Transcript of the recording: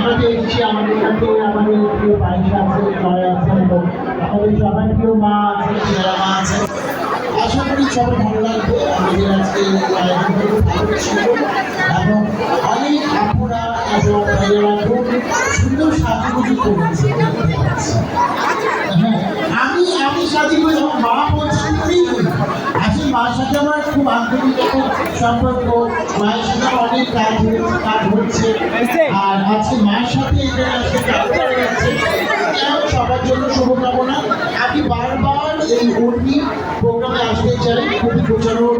আমরা যে এসেছি আমাদের সাথে আমাদের প্রিয় পায়েসা আছে, জয় আছেন এবং আমাদের সবার প্রিয় মা আছে, যারা মা আছে। আশা করি সবার ভালো লাগবে আমাদের আজকে এই আয়োজনটা খুব ভালো ছিল এবং অনেক আপুরা এবং ভাইয়েরা খুব সুন্দর সাজুগুজু করেছে। হ্যাঁ, আমি সাজুগুজু আমার মা বলছেন আসলে মার সাথে আমার খুব আন্তরিক একটা সম্পর্ক, মায়ের সাথে অনেক কাজ হচ্ছে আর আজকে মায়ের সাথে এখানে আজকে কাজ করা যাচ্ছে। সবার জন্য শুভকামনা। আমি বারবার এই অগ্নি প্রোগ্রামে আসতে চাই, খুবই প্রচারক